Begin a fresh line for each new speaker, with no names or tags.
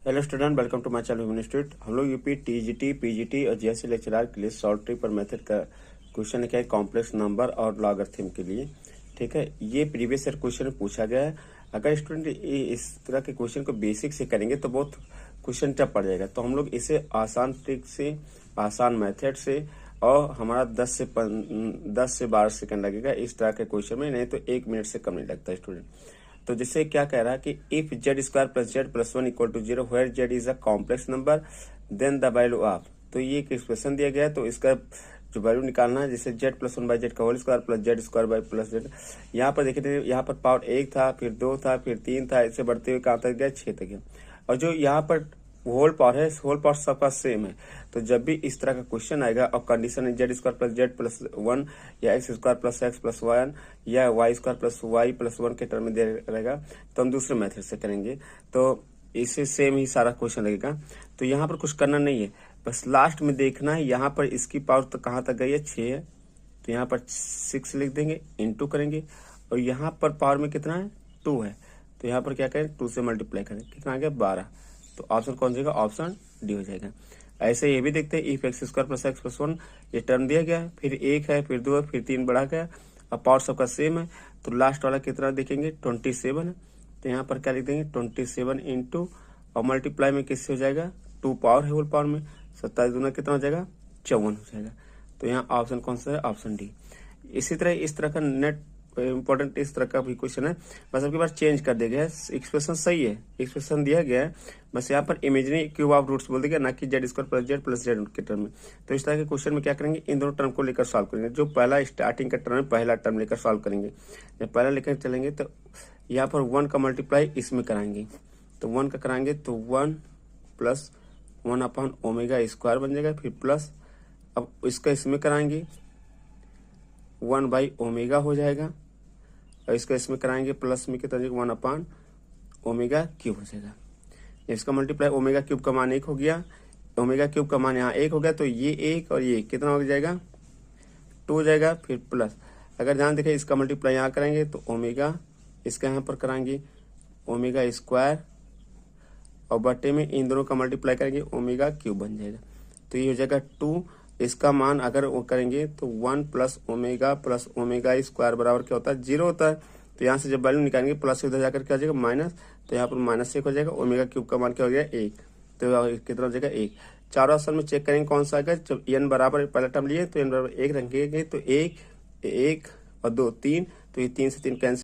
Hello student, welcome to my channel institute. हम लोग UP TGT PGT और GSC lecturer के लिए सॉल्व ट्री पर मेथड का क्वेश्चन है, कॉम्प्लेक्स नंबर और लॉगरिथम के लिए। ठीक है, ये प्रीवियस ईयर क्वेश्चन पूछा गया है। अगर स्टूडेंट इस तरह के क्वेश्चन को बेसिक से करेंगे तो बहुत क्वेश्चन टफ पड़ जाएगा। तो हम लोग इसे आसान ट्रिक से, आसान मेथड से, और हमारा 10 से 12 सेकंड लगेगा इस तरह के क्वेश्चन में, नहीं तो 1 मिनट से कम नहीं लगता स्टूडेंट। तो जैसे क्या कह रहा है कि if z square plus z plus 1 equal to 0 where z is a complex number then the value of. तो ये एक एक्सप्रेशन दिया गया है, तो इसका जो वैल्यू निकालना है, जैसे जेड प्लस 1 बाई जेड का whole square plus z square by plus z. यहाँ पर देखिए, यहाँ पर पावर 1 था, फिर 2 था, फिर 3 था, ऐसे बढ़ते हुए कहाँ तक गया, 6 तक गया। और जो यहाँ पर होल पावर है, होल पावर सबका सेम है। तो जब भी इस तरह का क्वेश्चन आएगा और condition z square plus z plus 1 या x square plus x plus 1 या y square plus y plus 1 के टर्म में दे रहेगा, तो हम दूसरे मेथड से करेंगे। तो इसे सेम ही सारा क्वेश्चन लगेगा। तो यहाँ पर कुछ करना नहीं है, बस लास्ट में देखना है यहाँ पर इसकी पावर तो कहाँ तक गई है, 6 है। तो यहाँ पर 6 लिख देंगे, इंटू करेंगे, और यहाँ पर पावर में कितना है, 2 है। तो यहाँ पर क्या करें, 2 से मल्टीप्लाई करें, कितना आ गया, 12। तो ऑप्शन कौन सा, ऑप्शन डी हो जाएगा। ऐसे ये भी देखते हैं, if x square plus x plus 1, ये टर्म दिया गया है, फिर 1 है, फिर 2 है, फिर 3 बढ़ा गया, अब पावर सबका सेम है। तो लास्ट वाला कितना देखेंगे, 27 है। तो यहाँ पर क्या लिख देंगे, 27 इंटू, और मल्टीप्लाई में किससे हो जाएगा, 2 पावर है, होल पावर में 27 दूना कितना हो जाएगा, 54 हो जाएगा। तो यहाँ ऑप्शन कौन सा है, ऑप्शन डी। इसी तरह इस तरह का नेट इंपॉर्टेंट इस तरह का भी क्वेश्चन है, बस आपके पास चेंज कर दिया गया है। एक्सप्रेशन सही है, एक्सप्रेशन दिया गया है, बस यहाँ पर इमेजिनरी क्यूब ऑफ रूट्स बोल दिया गया, ना कि जेड स्क्वायर प्लस जेड के टर्म में। तो इस तरह के क्वेश्चन में क्या करेंगे, इन दोनों टर्म को लेकर सॉल्व करेंगे। जो पहला स्टार्टिंग का टर्म है, पहला टर्म लेकर सॉल्व करेंगे। जब पहला लेकर चलेंगे तो यहाँ पर 1 का मल्टीप्लाई इसमें कराएंगे, तो 1 का कराएंगे तो 1 प्लस 1 अपॉन ओमेगा स्क्वायर बन जाएगा, फिर प्लस, अब इसका इसमें कराएंगे 1 बाई ओमेगा हो जाएगा, और इसका इसमें कराएंगे प्लस में कितना, 1 अपॉन ओमेगा क्यूब हो जाएगा। इसका मल्टीप्लाई ओमेगा क्यूब का मान 1 हो गया, ओमेगा क्यूब का मान यहाँ 1 हो गया, तो ये 1 और ये कितना हो जाएगा, 2 हो जाएगा, फिर प्लस। अगर ध्यान देखें, इसका मल्टीप्लाई यहाँ करेंगे तो ओमेगा, इसका यहाँ पर कराएंगे ओमेगा स्क्वायर, और बटे में इन दोनों का मल्टीप्लाई करेंगे ओमेगा क्यूब बन जाएगा। तो ये हो जाएगा 2। इसका मान अगर वो करेंगे तो 1 प्लस ओमेगा स्क्वायर बराबर क्या होता है, 0 होता है। तो यहाँ से जब वैल्यू निकालेंगे प्लस से उधर जाकर क्या हो जाएगा, माइनस। तो यहाँ पर -1 हो जाएगा, ओमेगा क्यूब का मान क्या हो गया, 1। तो कितना हो जाएगा, 1। चारों ऑप्शन में चेक करेंगे कौन सा आएगा। जब n बराबर पहला टर्म लिए तो n बराबर 1 रखेंगे, तो 1 1 और 2 3, तो ये 3 से 3 कैंसिल।